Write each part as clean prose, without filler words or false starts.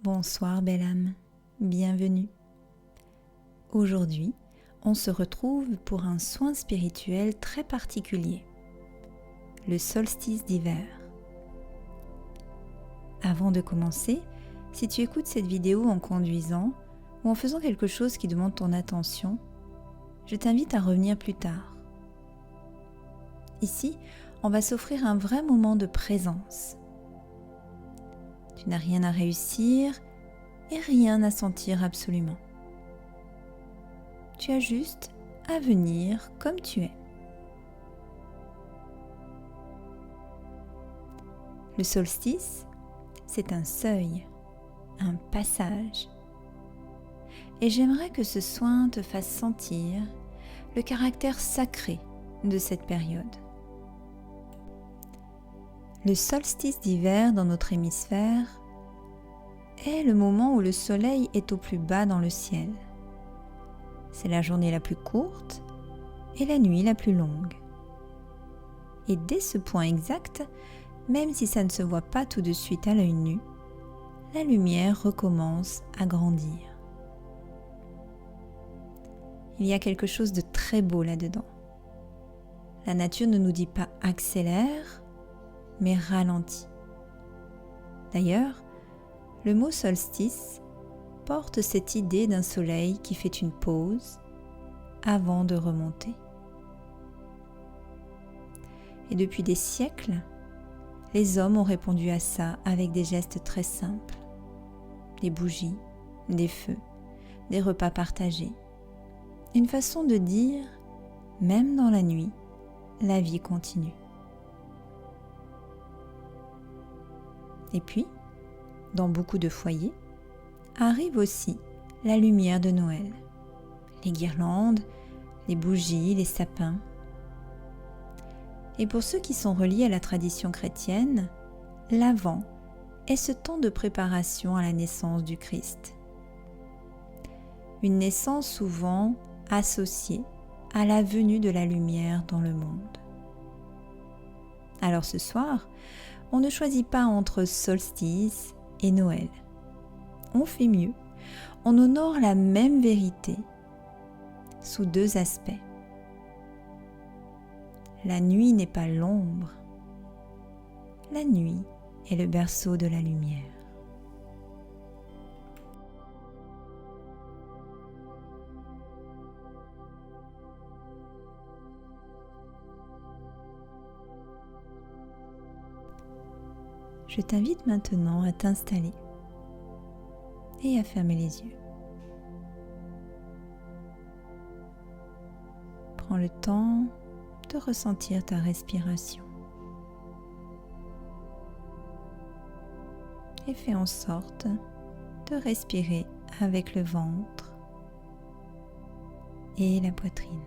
Bonsoir belle âme, bienvenue. Aujourd'hui, on se retrouve pour un soin spirituel très particulier, le solstice d'hiver. Avant de commencer, si tu écoutes cette vidéo en conduisant ou en faisant quelque chose qui demande ton attention, je t'invite à revenir plus tard. Ici, on va s'offrir un vrai moment de présence. Tu n'as rien à réussir et rien à sentir absolument. Tu as juste à venir comme tu es. Le solstice, c'est un seuil, un passage. Et j'aimerais que ce soin te fasse sentir le caractère sacré de cette période. Le solstice d'hiver dans notre hémisphère est le moment où le soleil est au plus bas dans le ciel. C'est la journée la plus courte et la nuit la plus longue. Et dès ce point exact, même si ça ne se voit pas tout de suite à l'œil nu, la lumière recommence à grandir. Il y a quelque chose de très beau là-dedans. La nature ne nous dit pas accélère, mais ralentit. D'ailleurs, le mot solstice porte cette idée d'un soleil qui fait une pause avant de remonter. Et depuis des siècles, les hommes ont répondu à ça avec des gestes très simples. Des bougies, des feux, des repas partagés. Une façon de dire, même dans la nuit, la vie continue. Et puis, dans beaucoup de foyers, arrive aussi la lumière de Noël. Les guirlandes, les bougies, les sapins. Et pour ceux qui sont reliés à la tradition chrétienne, l'Avent est ce temps de préparation à la naissance du Christ. Une naissance souvent associée à la venue de la lumière dans le monde. Alors ce soir, on ne choisit pas entre solstice et Noël. On fait mieux, on honore la même vérité sous deux aspects. La nuit n'est pas l'ombre, la nuit est le berceau de la lumière. Je t'invite maintenant à t'installer et à fermer les yeux. Prends le temps de ressentir ta respiration et fais en sorte de respirer avec le ventre et la poitrine.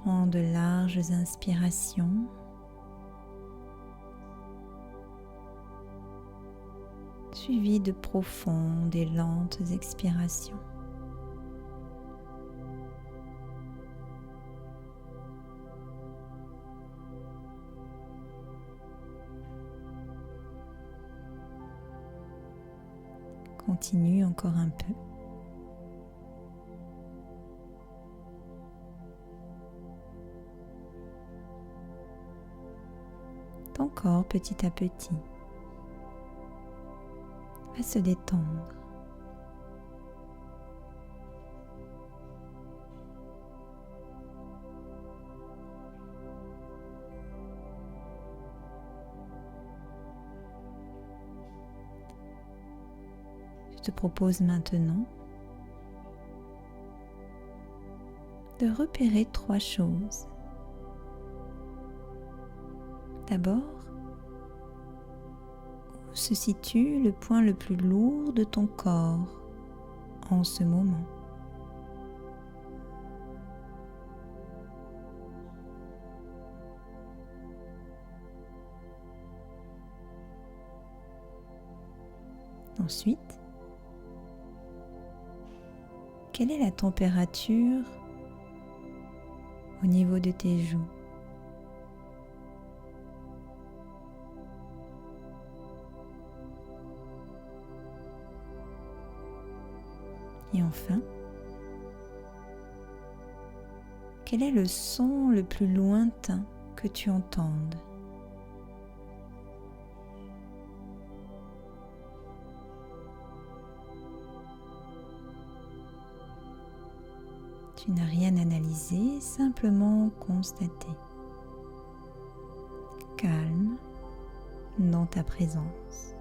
Prends de larges inspirations suivies de profondes et lentes expirations. Continue encore un peu. Ton corps, petit à petit, va se détendre. Je te propose maintenant de repérer trois choses. D'abord, où se situe le point le plus lourd de ton corps en ce moment? Ensuite, quelle est la température au niveau de tes joues? Et enfin, quel est le son le plus lointain que tu entendes? Tu n'as rien analysé, simplement constaté. Calme dans ta présence.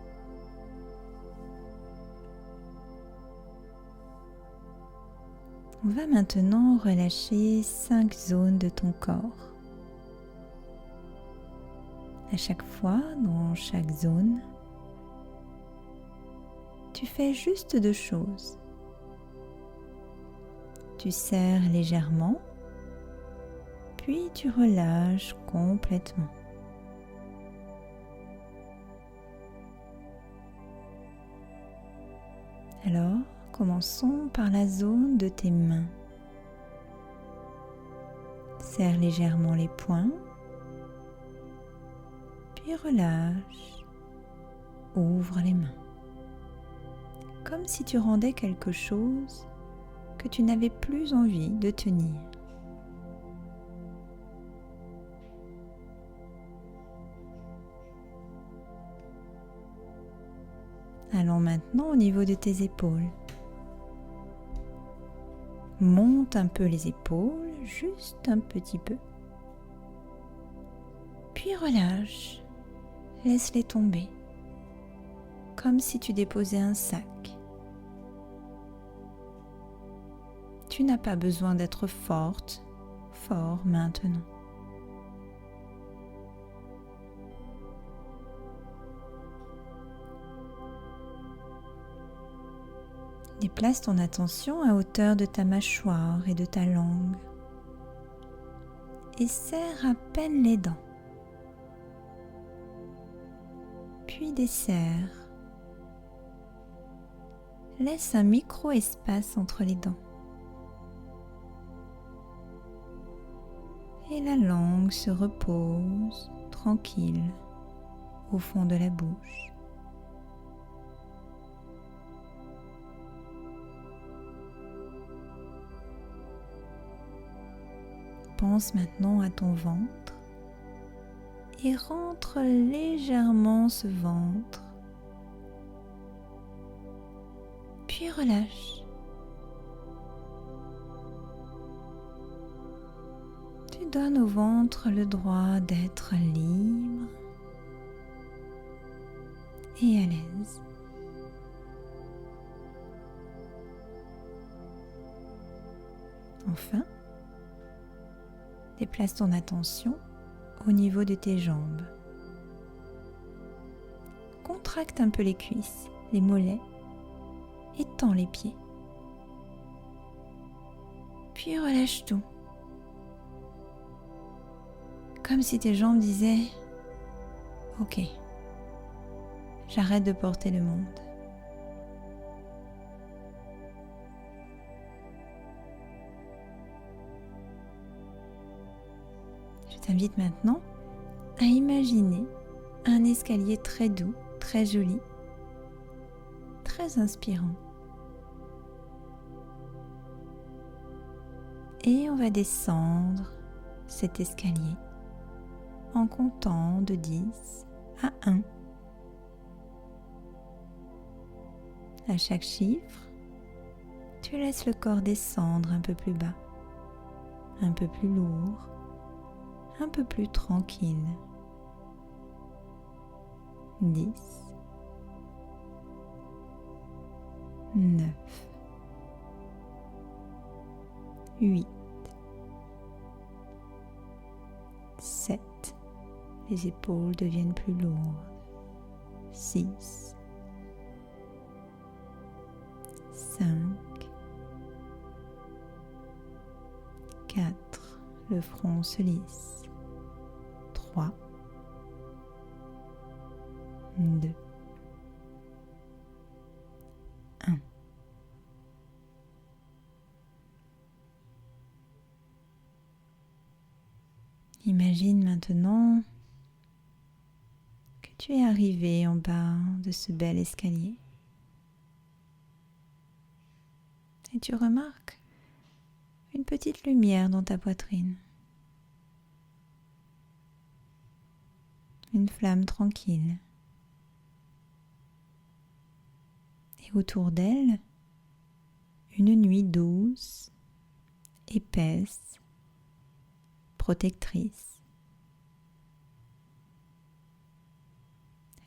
On va maintenant relâcher 5 zones de ton corps. À chaque fois, dans chaque zone, tu fais juste 2 choses. Tu serres légèrement, puis tu relâches complètement. Alors, commençons par la zone de tes mains. Serre légèrement les poings, puis relâche, ouvre les mains. Comme si tu rendais quelque chose que tu n'avais plus envie de tenir. Allons maintenant au niveau de tes épaules. Monte un peu les épaules, juste un petit peu. Puis relâche, laisse-les tomber, comme si tu déposais un sac. Tu n'as pas besoin d'être forte, fort maintenant. Déplace ton attention à hauteur de ta mâchoire et de ta langue et serre à peine les dents. Puis desserre. Laisse un micro-espace entre les dents. Et la langue se repose tranquille au fond de la bouche. Pense maintenant à ton ventre et rentre légèrement ce ventre. Puis relâche. Tu donnes au ventre le droit d'être libre et à l'aise. Enfin, déplace ton attention au niveau de tes jambes. Contracte un peu les cuisses, les mollets et tends les pieds. Puis relâche tout. Comme si tes jambes disaient « Ok, j'arrête de porter le monde ». Je t'invite maintenant à imaginer un escalier très doux, très joli, très inspirant. Et on va descendre cet escalier en comptant de 10 à 1. À chaque chiffre, tu laisses le corps descendre un peu plus bas, un peu plus lourd, un peu plus tranquille. 10, 9, 8, 7, les épaules deviennent plus lourdes. 6, 5, 4, le front se lisse. 3, 2, 1. Imagine maintenant que tu es arrivé en bas de ce bel escalier. Et tu remarques une petite lumière dans ta poitrine. Une flamme tranquille. Et autour d'elle, une nuit douce, épaisse, protectrice.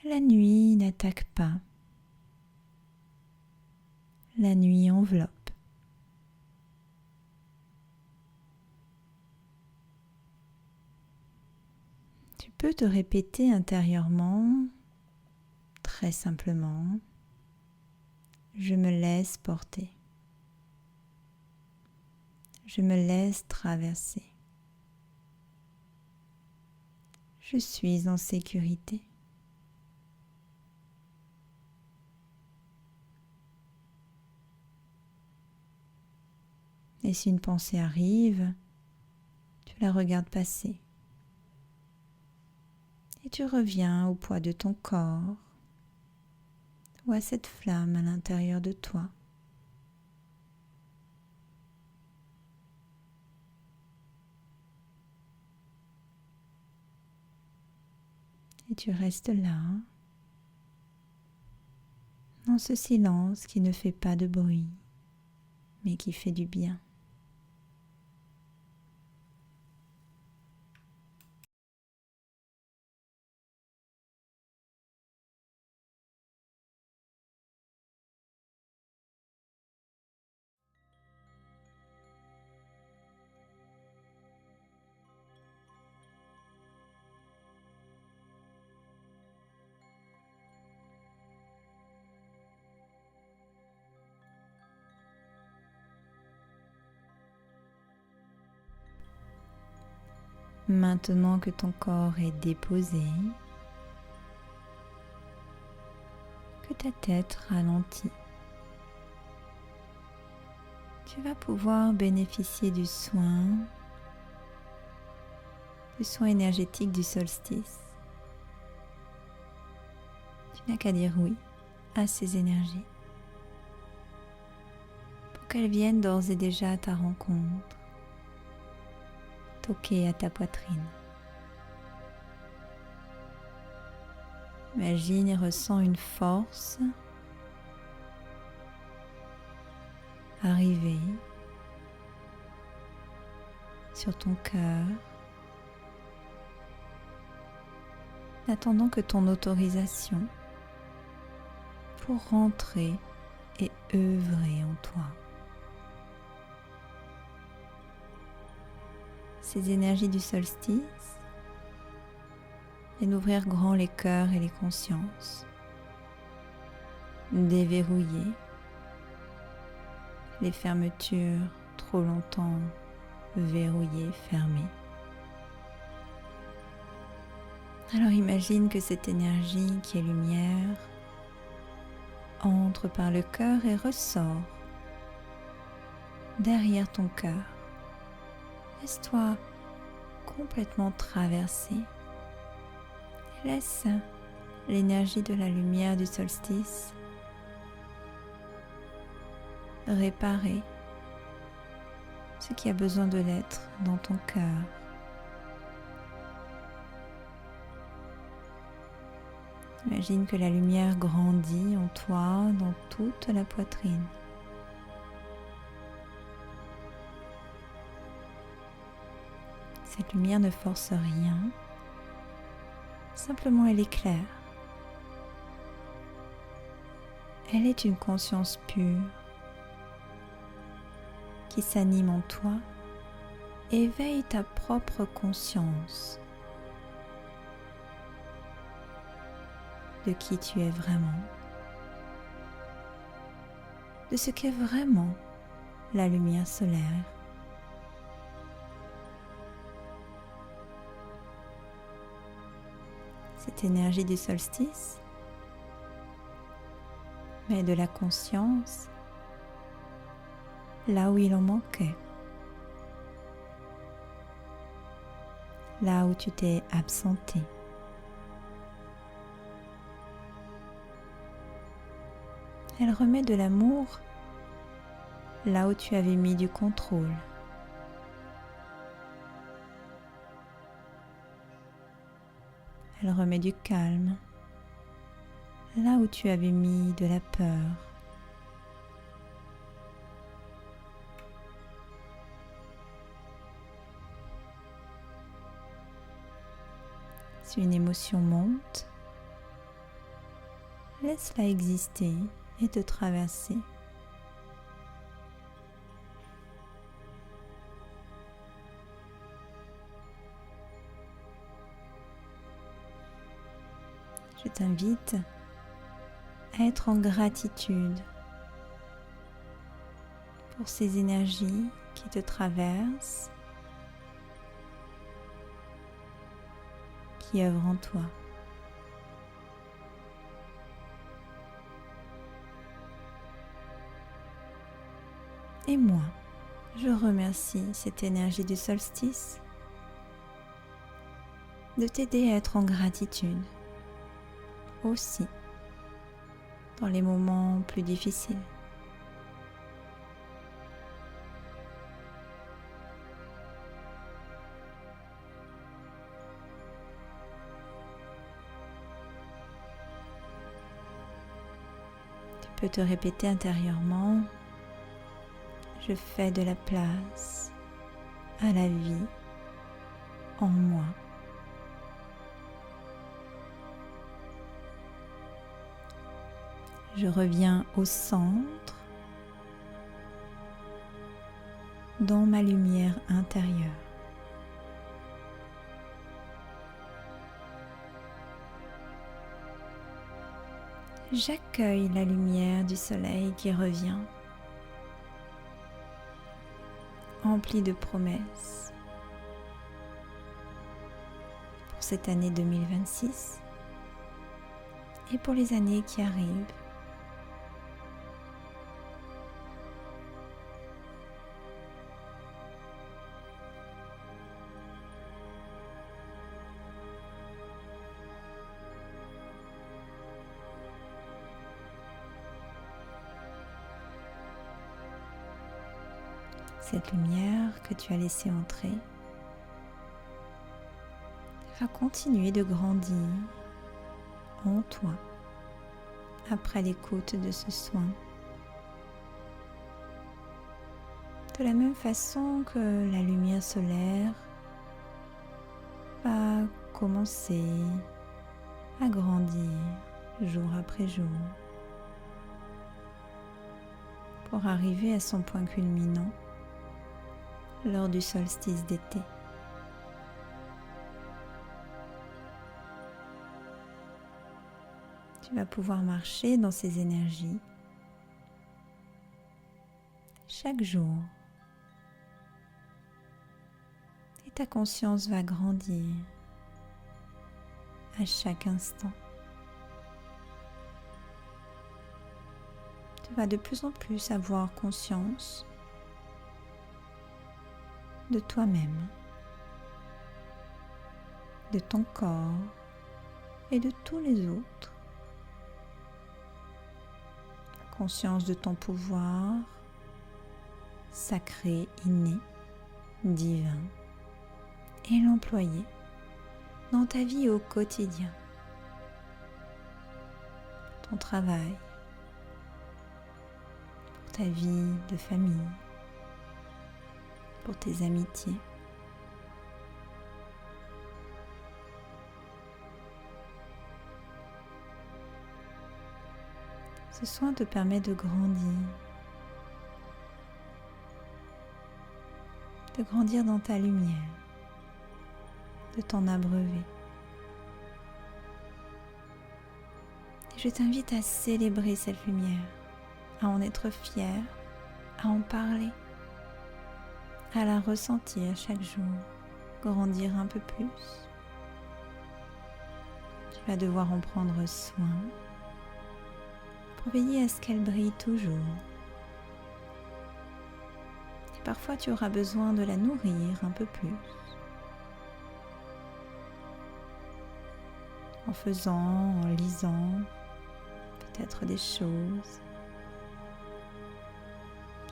La nuit n'attaque pas. La nuit enveloppe. Tu peux te répéter intérieurement, très simplement, je me laisse porter. Je me laisse traverser. Je suis en sécurité. Et si une pensée arrive, tu la regardes passer. Et tu reviens au poids de ton corps ou à cette flamme à l'intérieur de toi. Et tu restes là, dans ce silence qui ne fait pas de bruit, mais qui fait du bien. Maintenant que ton corps est déposé, que ta tête ralentit, tu vas pouvoir bénéficier du soin énergétique du solstice. Tu n'as qu'à dire oui à ces énergies pour qu'elles viennent d'ores et déjà à ta rencontre, toquer à ta poitrine. Imagine et ressens une force arriver sur ton cœur, n'attendant que ton autorisation pour rentrer et œuvrer en toi. Ces énergies du solstice viennent ouvrir grand les cœurs et les consciences, déverrouiller les fermetures trop longtemps verrouillées, fermées. Alors imagine que cette énergie qui est lumière entre par le cœur et ressort derrière ton cœur. Laisse-toi complètement traverser. Laisse l'énergie de la lumière du solstice réparer ce qui a besoin de l'être dans ton cœur. Imagine que la lumière grandit en toi dans toute la poitrine. Cette lumière ne force rien, simplement elle éclaire. Elle est une conscience pure qui s'anime en toi. Éveille ta propre conscience de qui tu es vraiment, de ce qu'est vraiment la lumière solaire. Cette énergie du solstice met de la conscience là où il en manquait, là où tu t'es absenté. Elle remet de l'amour là où tu avais mis du contrôle. Elle remet du calme là où tu avais mis de la peur. Si une émotion monte, laisse-la exister et te traverser. Je t'invite à être en gratitude pour ces énergies qui te traversent, qui œuvrent en toi. Et moi, je remercie cette énergie du solstice de t'aider à être en gratitude aussi dans les moments plus difficiles. Tu peux te répéter intérieurement: je fais de la place à la vie en moi. Je reviens au centre, dans ma lumière intérieure. J'accueille la lumière du soleil qui revient, emplie de promesses pour cette année 2026 et pour les années qui arrivent. Cette lumière que tu as laissée entrer va continuer de grandir en toi après l'écoute de ce soin. De la même façon que la lumière solaire va commencer à grandir jour après jour pour arriver à son point culminant lors du solstice d'été. Tu vas pouvoir marcher dans ces énergies chaque jour et ta conscience va grandir à chaque instant. Tu vas de plus en plus avoir conscience de toi-même, de ton corps et de tous les autres. Conscience de ton pouvoir sacré, inné, divin, et l'employer dans ta vie au quotidien, ton travail, pour ta vie de famille, pour tes amitiés. Ce soin te permet de grandir dans ta lumière, de t'en abreuver. Et je t'invite à célébrer cette lumière, à en être fier, à en parler, à la ressentir chaque jour, grandir un peu plus. Tu vas devoir en prendre soin pour veiller à ce qu'elle brille toujours. Et parfois tu auras besoin de la nourrir un peu plus, en faisant, en lisant peut-être des choses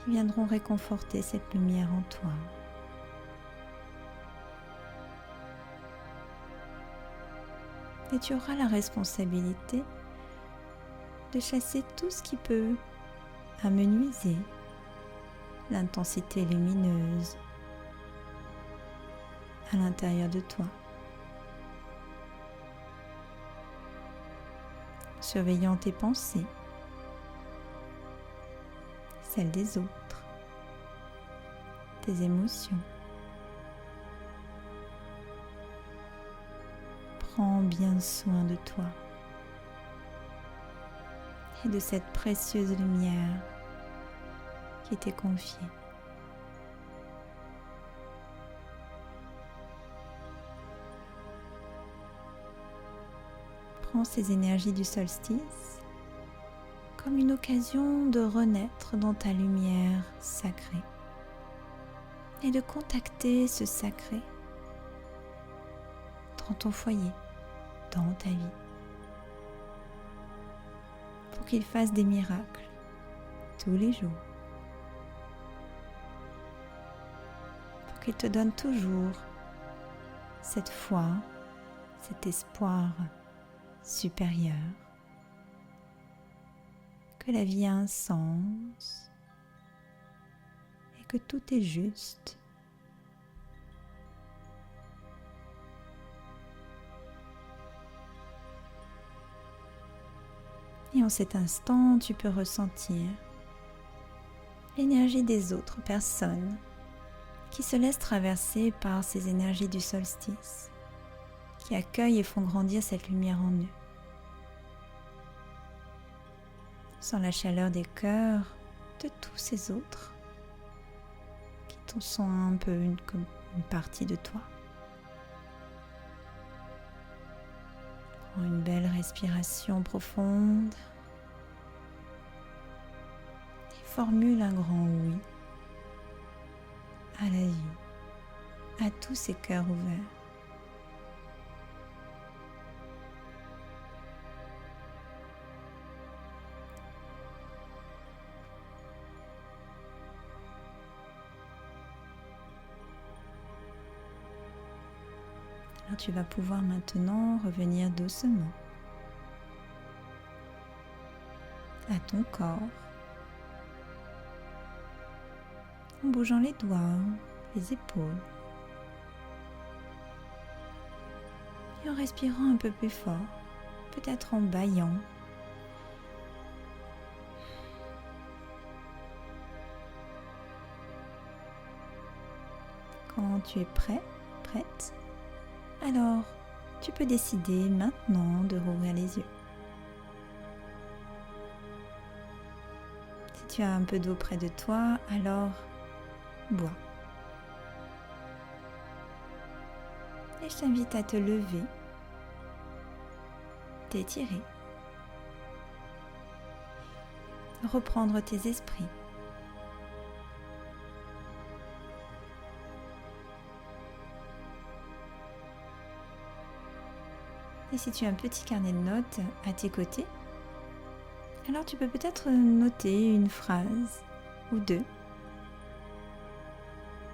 qui viendront réconforter cette lumière en toi. Et tu auras la responsabilité de chasser tout ce qui peut amenuiser l'intensité lumineuse à l'intérieur de toi. Surveillant tes pensées, celles des autres, tes émotions. Prends bien soin de toi et de cette précieuse lumière qui t'est confiée. Prends ces énergies du solstice comme une occasion de renaître dans ta lumière sacrée et de contacter ce sacré dans ton foyer, dans ta vie, pour qu'il fasse des miracles tous les jours, pour qu'il te donne toujours cette foi, cet espoir supérieur, que la vie a un sens et que tout est juste. Et en cet instant, tu peux ressentir l'énergie des autres personnes qui se laissent traverser par ces énergies du solstice, qui accueillent et font grandir cette lumière en eux. Sans la chaleur des cœurs de tous ces autres qui sont un peu comme une partie de toi. Prends une belle respiration profonde et formule un grand oui à la vie, à tous ces cœurs ouverts. Alors tu vas pouvoir maintenant revenir doucement à ton corps, en bougeant les doigts, les épaules, et en respirant un peu plus fort, peut-être en bâillant. Quand tu es prêt, prête, alors tu peux décider maintenant de rouvrir les yeux. Si tu as un peu d'eau près de toi, alors bois. Et je t'invite à te lever, t'étirer, reprendre tes esprits. Et si tu as un petit carnet de notes à tes côtés, alors tu peux peut-être noter une phrase ou deux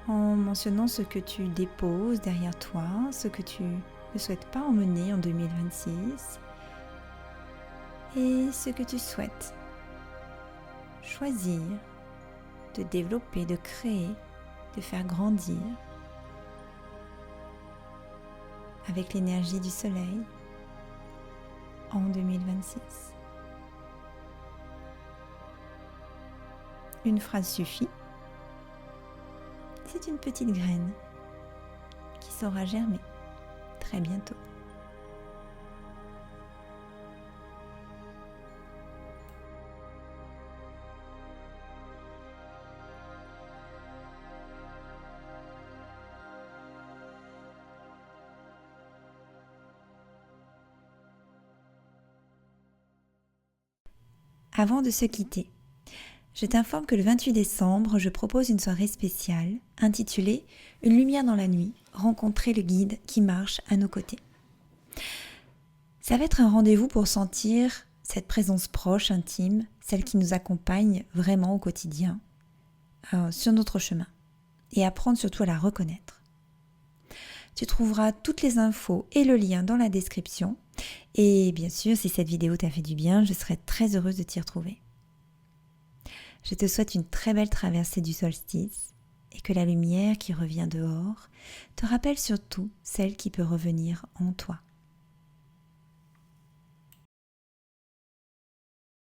en mentionnant ce que tu déposes derrière toi, ce que tu ne souhaites pas emmener en 2026 et ce que tu souhaites choisir de développer, de créer, de faire grandir avec l'énergie du soleil en 2026. Une phrase suffit. C'est une petite graine qui saura germer très bientôt. Avant de se quitter, je t'informe que le 28 décembre, je propose une soirée spéciale intitulée « Une lumière dans la nuit, rencontrer le guide qui marche à nos côtés ». Ça va être un rendez-vous pour sentir cette présence proche, intime, celle qui nous accompagne vraiment au quotidien, sur notre chemin et apprendre surtout à la reconnaître. Tu trouveras toutes les infos et le lien dans la description. Et bien sûr, si cette vidéo t'a fait du bien, je serai très heureuse de t'y retrouver. Je te souhaite une très belle traversée du solstice et que la lumière qui revient dehors te rappelle surtout celle qui peut revenir en toi.